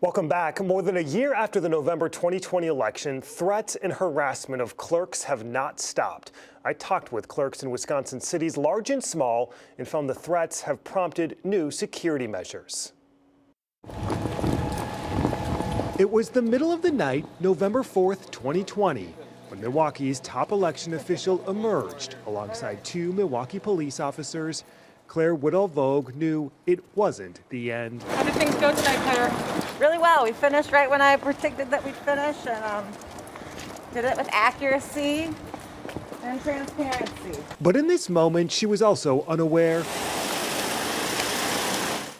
Welcome back. More than a year after the November 2020 election, threats and harassment of clerks have not stopped. I talked with clerks in Wisconsin cities large and small and found the threats have prompted new security measures. It was the middle of the night, November 4th, 2020, when Milwaukee's top election official emerged alongside two Milwaukee police officers. Claire Woodall-Vogue knew it wasn't the end. How did things go tonight, Claire? Really well. We finished right when I predicted that we'd finish, and did it with accuracy and transparency. But in this moment, she was also unaware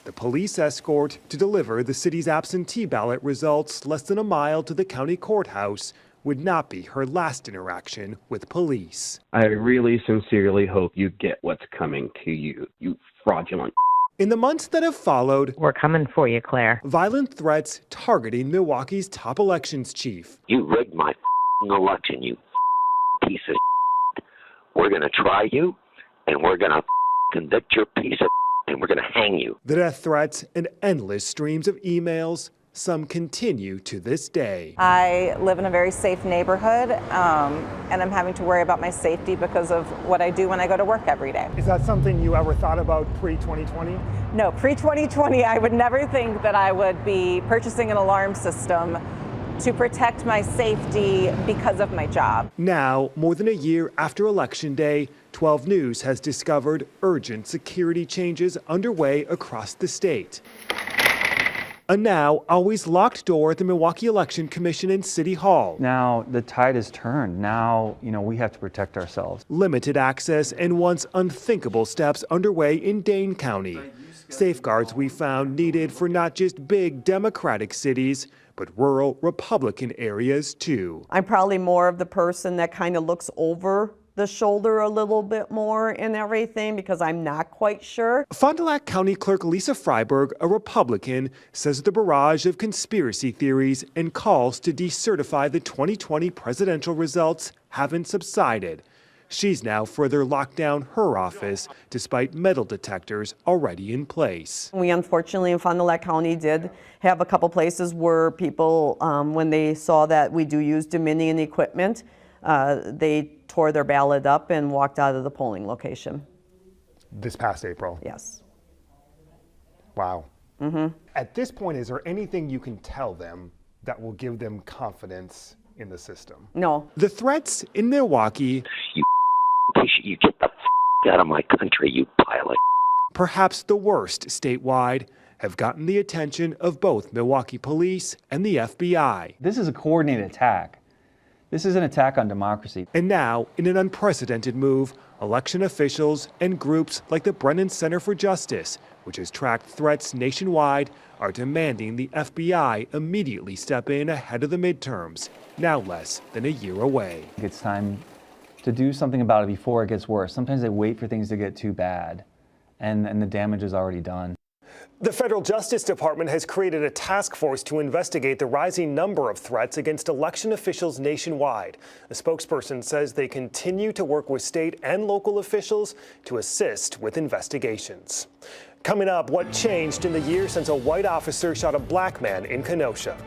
the police escort to deliver the city's absentee ballot results less than a mile to the county courthouse would not be her last interaction with police. I really sincerely hope you get what's coming to you, you fraudulent. In the months that have followed, we're coming for you, Claire. Violent threats targeting Milwaukee's top elections chief. You rigged my election, you piece of shit. We're going to try you, and we're going to convict your piece of shit, and we're going to hang you. The death threats and endless streams of emails, some continue to this day. I live in a very safe neighborhood, and I'm having to worry about my safety because of what I do when I go to work every day. Is that something you ever thought about pre-2020? No, pre-2020, I would never think that I would be purchasing an alarm system to protect my safety because of my job. Now, more than a year after Election Day, 12 News has discovered urgent security changes underway across the state. A now always locked door at the Milwaukee Election Commission and City Hall. Now the tide has turned. Now, we have to protect ourselves. Limited access and once unthinkable steps underway in Dane County. Safeguards we found needed for not just big Democratic cities, but rural Republican areas too. I'm probably more of the person that kind of looks over the shoulder a little bit more and everything because I'm not quite sure. Fond du Lac County Clerk Lisa Freiberg, a Republican, says the barrage of conspiracy theories and calls to decertify the 2020 presidential results haven't subsided. She's now further locked down her office despite metal detectors already in place. We unfortunately in Fond du Lac County did have a couple places where people, when they saw that we do use Dominion equipment, they tore their ballot up and walked out of the polling location. This past April? Yes. Wow. At this point, is there anything you can tell them that will give them confidence in the system? No. The threats in Milwaukee, You get the out of my country, you pile of perhaps the worst statewide, have gotten the attention of both Milwaukee police and the FBI. This is a coordinated attack. This is an attack on democracy. And now, in an unprecedented move, election officials and groups like the Brennan Center for Justice, which has tracked threats nationwide, are demanding the FBI immediately step in ahead of the midterms, now less than a year away. It's time to do something about it before it gets worse. Sometimes they wait for things to get too bad, and the damage is already done. The Federal Justice Department has created a task force to investigate the rising number of threats against election officials nationwide. A spokesperson says they continue to work with state and local officials to assist with investigations. Coming up, what changed in the year since a white officer shot a black man in Kenosha?